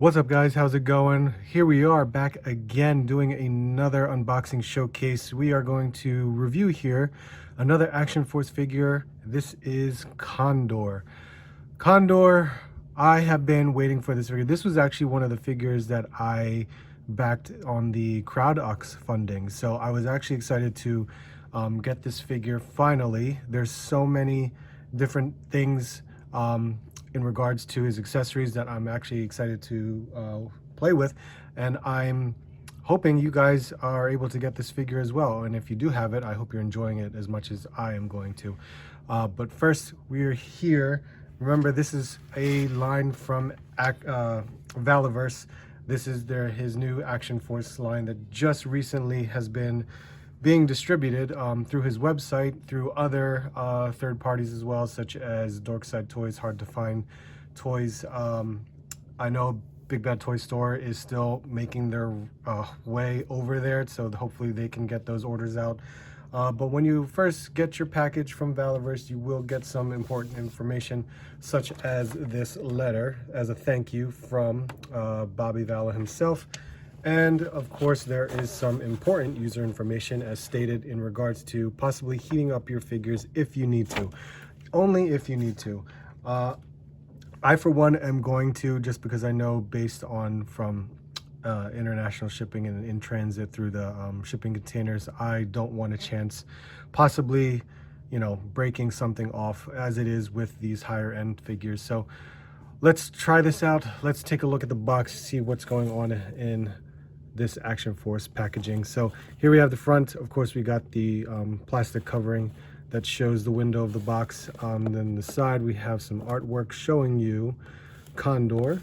What's up, guys? How's it going? Here we are back again doing another unboxing showcase. We are going to review here another Action Force figure. This is Condor. Condor, I have been waiting for this figure. This was actually one of the figures that I backed on the CrowdOx funding. So I was actually excited to get this figure finally. There's so many different things in regards to his accessories that I'm actually excited to play with, and I'm hoping you guys are able to get this figure as well. And if you do have it, I hope you're enjoying it as much as I am going to. But first, we're here. Remember, this is a line from Multiverse. This is his new Action Force line that just recently has been being distributed through his website, through other third parties as well, such as Dorkside Toys, Hard to Find Toys. I know Big Bad Toy Store is still making their way over there, so hopefully they can get those orders out. But when you first get your package from Multiverse, you will get some important information, such as this letter as a thank you from Bobby Vallow himself. And of course, there is some important user information as stated in regards to possibly heating up your figures if you need to. Only if you need to. I, for one, am going to, just because I know based on from international shipping and in transit through the shipping containers, I don't want a chance possibly, breaking something off as it is with these higher end figures. So let's try this out. Let's take a look at the box, see what's going on in this Action Force packaging. So here we have the front. Of course, we got the plastic covering that shows the window of the box. Then the side, we have some artwork showing you Condor.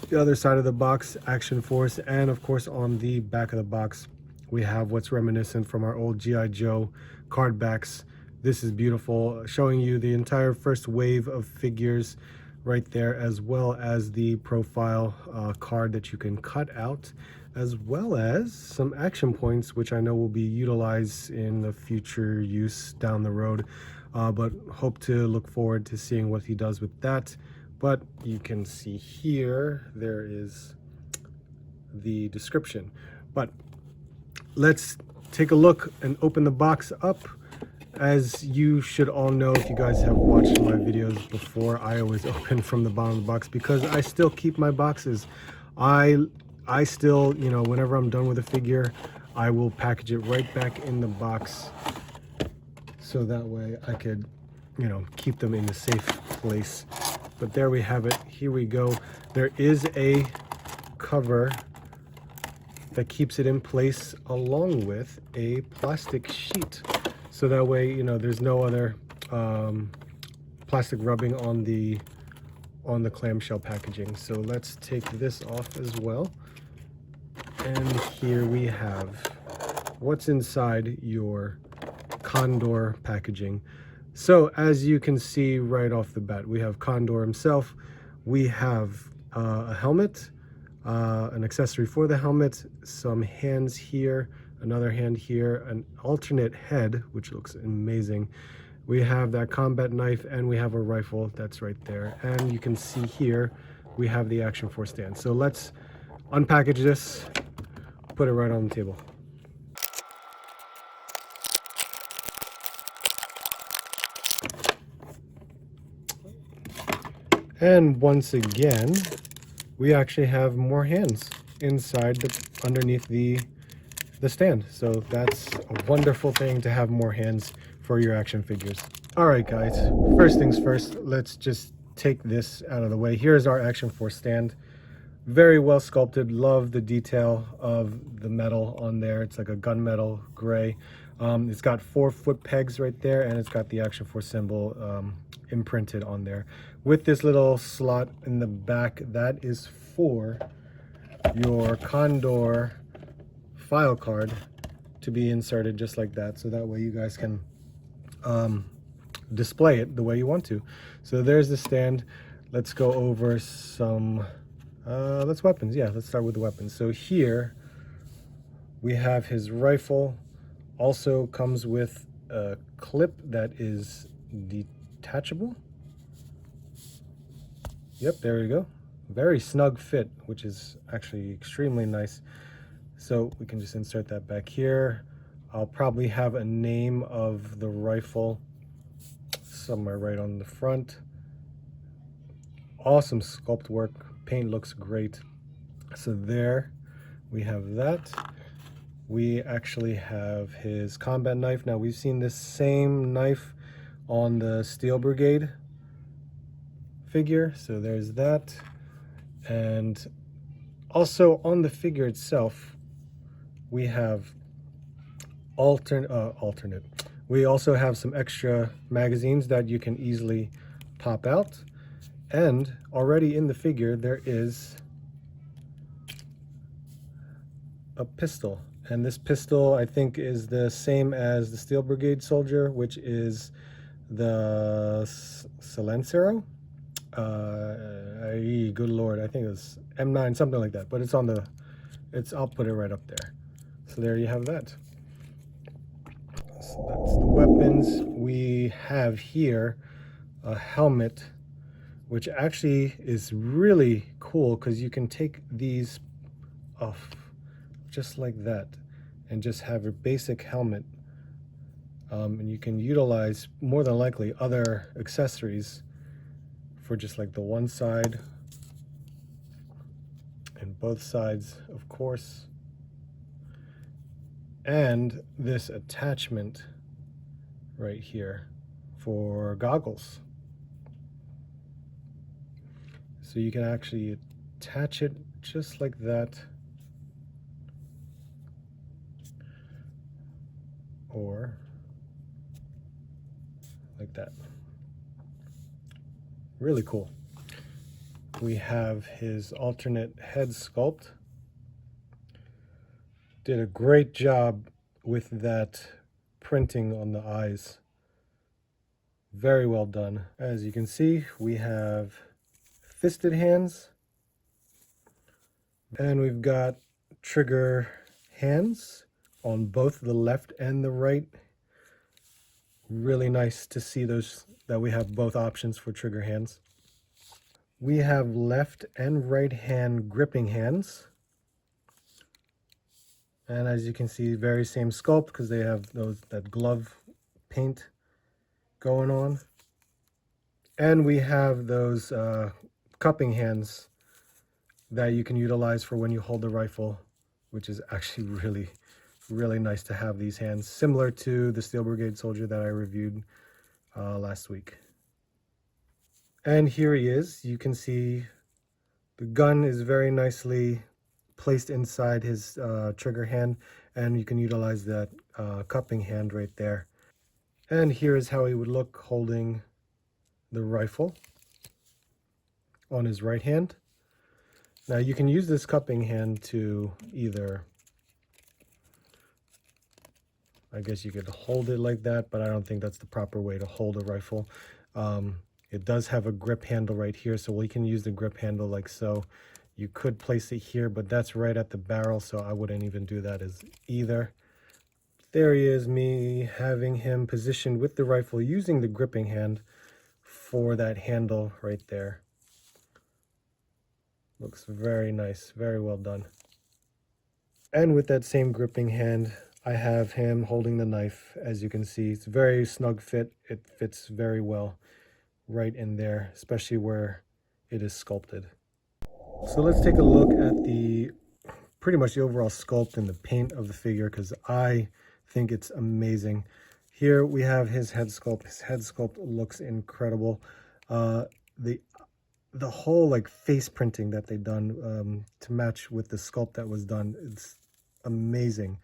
The other side of the box, Action Force. And of course, on the back of the box, we have what's reminiscent from our old G.I. Joe card backs. This is beautiful, showing you the entire first wave of figures right there, as well as the profile card that you can cut out, as well as some action points, which I know will be utilized in the future use down the road, but hope to look forward to seeing what he does with that. But you can see here, there is the description. But let's take a look and open the box up. As you should all know, if you guys have watched my videos before, I always open from the bottom of the box because I still keep my boxes. I still, whenever I'm done with a figure, I will package it right back in the box, so that way I could, keep them in a safe place. But there we have it. Here we go. There is a cover that keeps it in place along with a plastic sheet. So that way, there's no other plastic rubbing on the clamshell packaging. So let's take this off as well. And here we have what's inside your Condor packaging. So as you can see right off the bat, we have Condor himself. We have a helmet, an accessory for the helmet, some hands here, another hand here, an alternate head, which looks amazing. We have that combat knife, and we have a rifle that's right there. And you can see here, we have the Action Force stand. So let's unpackage this, put it right on the table. And once again, we actually have more hands inside underneath the stand. So that's a wonderful thing to have more hands for your action figures. All right, guys, first things first, let's just take this out of the way. Here's our Action Force stand. Very well sculpted. Love the detail of the metal on there. It's like a gunmetal gray. It's got 4 foot pegs right there, and it's got the Action Force symbol imprinted on there. With this little slot in the back, that is for your Condor file card to be inserted just like that, so that way you guys can display it the way you want to. So there's the stand. Let's go over some weapons. Yeah, let's start with the weapons. So here we have his rifle. Also comes with a clip that is detachable. Yep, there we go. Very snug fit, which is actually extremely nice. So we can just insert that back here. I'll probably have a name of the rifle somewhere right on the front. Awesome sculpt work. Paint looks great. So there we have that. We actually have his combat knife. Now we've seen this same knife on the Steel Brigade figure. So there's that. And also on the figure itself, we have alternate. We also have some extra magazines that you can easily pop out. And already in the figure, there is a pistol. And this pistol, I think, is the same as the Steel Brigade soldier, which is the Silencero. Good Lord, I think it's M9, something like that. But it's on the, I'll put it right up there. So there you have that. So that's the weapons. We have here a helmet, which actually is really cool because you can take these off just like that and just have a basic helmet. And you can utilize more than likely other accessories for just like the one side and both sides, of course. And this attachment right here for goggles. So you can actually attach it just like that, or like that. Really cool. We have his alternate head sculpt. Did a great job with that printing on the eyes. Very well done. As you can see, we have fisted hands, and we've got trigger hands on both the left and the right. Really nice to see those, that we have both options for trigger hands. We have left and right hand gripping hands. And as you can see, very same sculpt because they have that glove paint going on. And we have those cupping hands that you can utilize for when you hold the rifle, which is actually really nice to have these hands, similar to the Steel Brigade soldier that I reviewed last week. And here he is. You can see the gun is very nicely placed inside his trigger hand, and you can utilize that cupping hand right there. And here is how he would look holding the rifle on his right hand. Now you can use this cupping hand to either, I guess you could hold it like that, but I don't think that's the proper way to hold a rifle. It does have a grip handle right here, so we can use the grip handle like so. You could place it here, but that's right at the barrel, so I wouldn't even do that as either. There he is, me having him positioned with the rifle using the gripping hand for that handle right there. Looks very nice, very well done. And with that same gripping hand, I have him holding the knife. As you can see, it's very snug fit. It fits very well right in there, especially where it is sculpted. So let's take a look at the pretty much the overall sculpt and the paint of the figure, because I think it's amazing. Here we have his head sculpt. His head sculpt looks incredible. The whole like face printing that they've done to match with the sculpt that was done, it's amazing.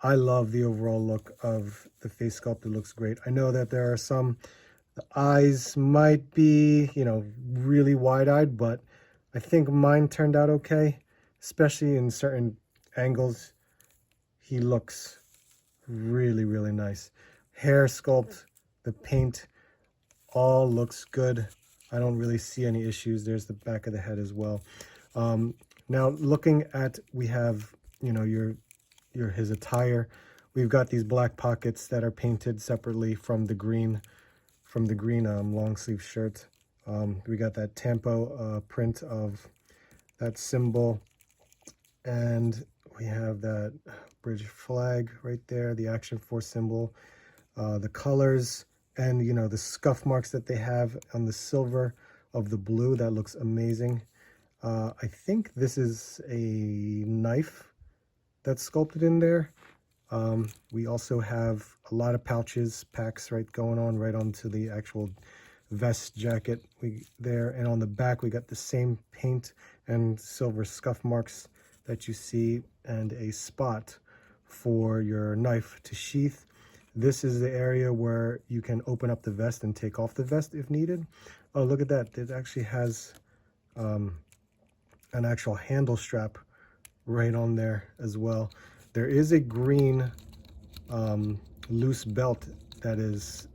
I love the overall look of the face sculpt. It looks great. I know that there are some, the eyes might be, you know, really wide-eyed, but I think mine turned out okay, especially in certain angles. He looks really nice. Hair sculpt, the paint, all looks good. I don't really see any issues. There's the back of the head as well. Now looking at, we have, you know, his attire. We've got these black pockets that are painted separately from the green long sleeve shirt. We got that Tampo print of that symbol, and we have that British flag right there, the Action Force symbol, the colors, and you know, the scuff marks that they have on the silver of the blue. That looks amazing. I think this is a knife that's sculpted in there. We also have a lot of pouches, packs right going on right onto the actual vest jacket there, and on the back we got the same paint and silver scuff marks that you see, and a spot for your knife to sheath. This is the area where you can open up the vest and take off the vest if needed. Oh, look at that, it actually has an actual handle strap right on there as well. There is a green loose belt that is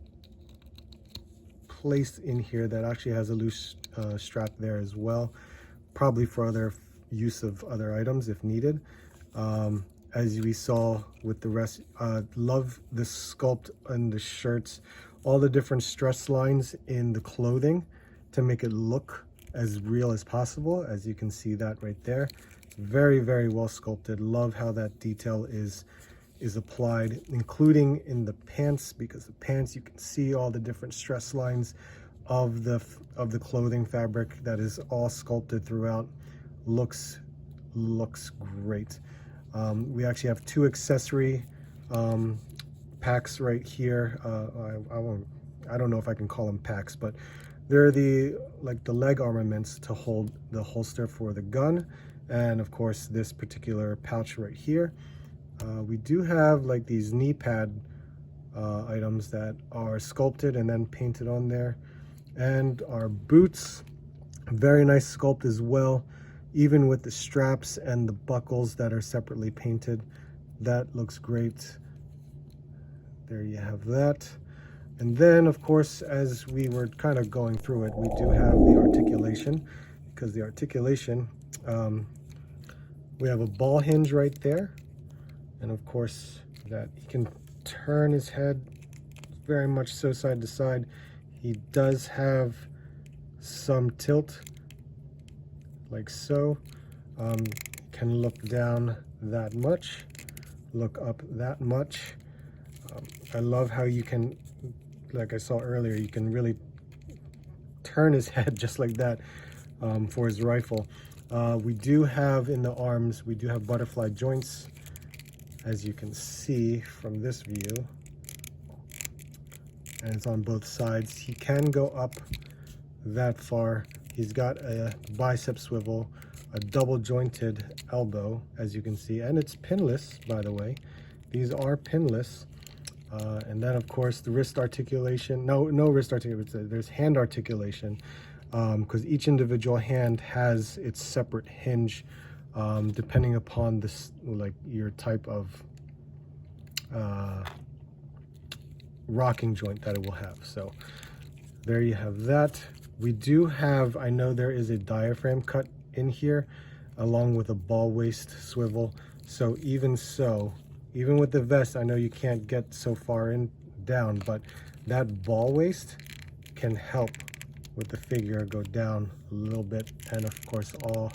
placed in here that actually has a loose strap there as well, probably for other use of other items if needed. As we saw with the rest, love the sculpt and the shirts, all the different stress lines in the clothing to make it look as real as possible. As you can see that right there, very, very well sculpted. Love how that detail is applied, including in the pants, because the pants, you can see all the different stress lines of the clothing fabric that is all sculpted throughout. Looks great. We actually have two accessory packs right here. I don't know if I can call them packs, but they're the leg armaments to hold the holster for the gun, and of course this particular pouch right here. We do have like these knee pad items that are sculpted and then painted on there, and our boots, very nice sculpt as well, even with the straps and the buckles that are separately painted. That looks great. There you have that. And then of course, as we were kind of going through it, we do have the articulation, because the articulation, we have a ball hinge right there, and of course that he can turn his head very much so side to side. He does have some tilt like so. Can look down that much, look up that much. I love how you can, like I saw earlier, you can really turn his head just like that for his rifle. We do have in the arms, we do have butterfly joints, as you can see from this view, and it's on both sides. He can go up that far. He's got a bicep swivel, a double jointed elbow, as you can see, and it's pinless, by the way. These are pinless. And then of course the wrist articulation, no wrist articulation, there's hand articulation, because each individual hand has its separate hinge, depending upon this, like your type of rocking joint that it will have. So there you have that. We do have, I know there is a diaphragm cut in here along with a ball waist swivel. So even with the vest, I know you can't get so far in down, but that ball waist can help with the figure go down a little bit, and of course all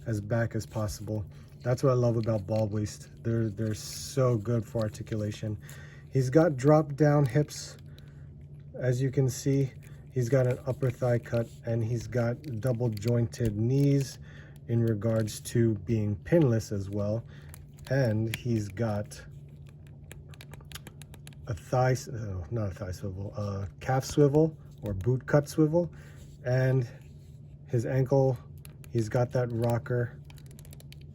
as back as possible. That's what I love about ball waist. They're so good for articulation. He's got drop down hips, as you can see. He's got an upper thigh cut, and he's got double jointed knees in regards to being pinless as well. And he's got a calf swivel or boot cut swivel, and his ankle, he's got that rocker.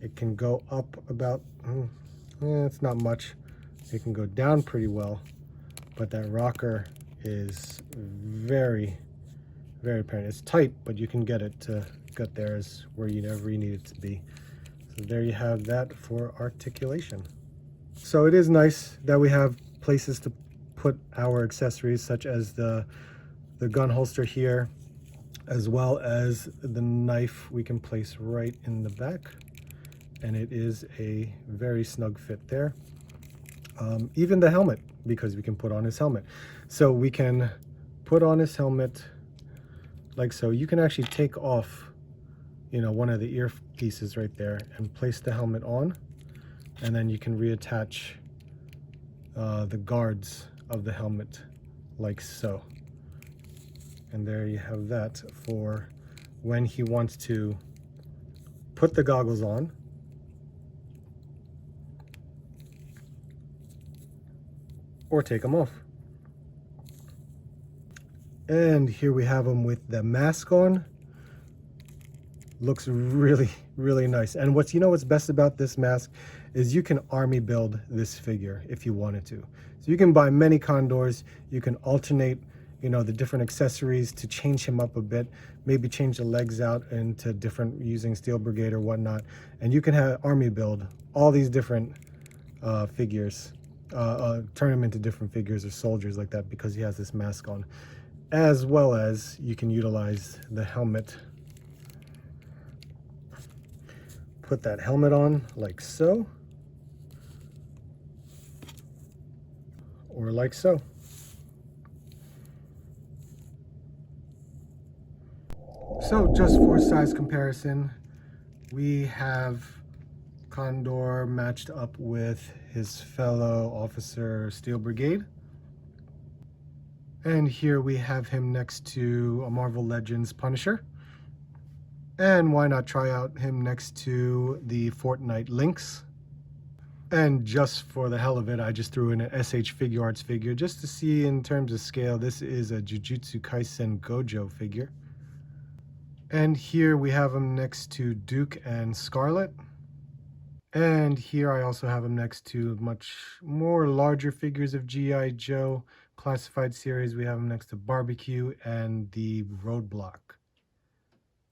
It can go up about, it's not much. It can go down pretty well, but that rocker is very, very apparent. It's tight, but you can get it to get there is wherever you need it to be. So there you have that for articulation. So it is nice that we have places to put our accessories, such as the gun holster here, as well as the knife we can place right in the back, and it is a very snug fit there. Even the helmet, because we can put on his helmet. So we can put on his helmet like so. You can actually take off one of the ear pieces right there, and place the helmet on, and then you can reattach the guards of the helmet like so. And there you have that for when he wants to put the goggles on or take them off. And here we have him with the mask on. Looks really, really nice. And what's best about this mask is you can army build this figure if you wanted to. So you can buy many Condors, you can alternate the different accessories to change him up a bit, maybe change the legs out into different using Steel Brigade or whatnot, and you can have army build all these different figures, turn them into different figures or soldiers like that, because he has this mask on. As well as you can utilize the helmet. Put that helmet on like so, or like so. So just for size comparison, we have Condor matched up with his fellow officer Steel Brigade. And here we have him next to a Marvel Legends Punisher. And why not try out him next to the Fortnite Lynx? And just for the hell of it, I just threw in an SH Figure Arts figure just to see in terms of scale. This is a Jujutsu Kaisen Gojo figure. And here we have him next to Duke and Scarlet. And here I also have him next to much more larger figures of G.I. Joe Classified series. We have him next to Barbecue and the Roadblock.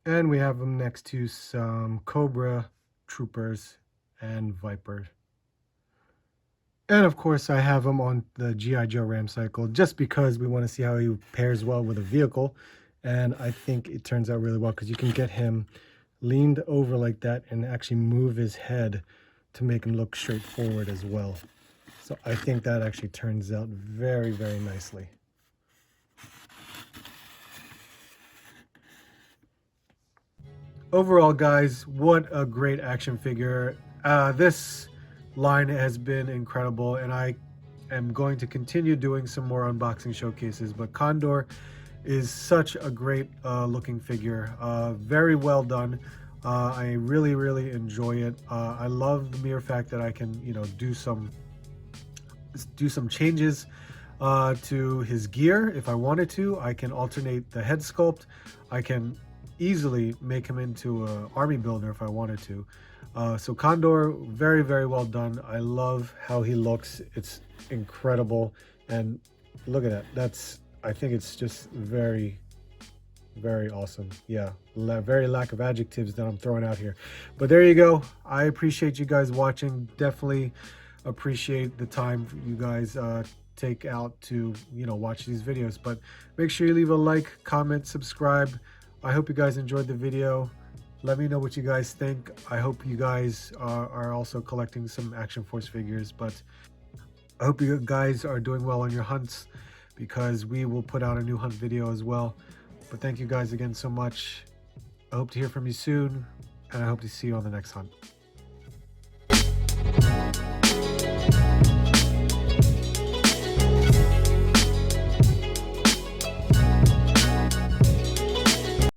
And we have him next to some Cobra Troopers and Viper. And of course I have him on the G.I. Joe Ram Cycle just because we want to see how he pairs well with a vehicle. And I think it turns out really well because you can get him leaned over like that and actually move his head to make him look straight forward as well. So I think that actually turns out very, very nicely. Overall, guys, what a great action figure. This line has been incredible, and I am going to continue doing some more unboxing showcases, but Condor is such a great looking figure. Very well done. I really, really enjoy it. I love the mere fact that I can, do some changes to his gear if I wanted to. I can alternate the head sculpt. I can easily make him into an army builder if I wanted to. So Condor, very, very well done. I love how he looks. It's incredible. And look at that. I think it's just very, very awesome. Yeah, very lack of adjectives that I'm throwing out here. But there you go. I appreciate you guys watching. Definitely appreciate the time you guys take out to, watch these videos. But make sure you leave a like, comment, subscribe. I hope you guys enjoyed the video. Let me know what you guys think. I hope you guys are also collecting some Action Force figures. But I hope you guys are doing well on your hunts, because we will put out a new hunt video as well. But thank you guys again so much. I hope to hear from you soon, and I hope to see you on the next hunt.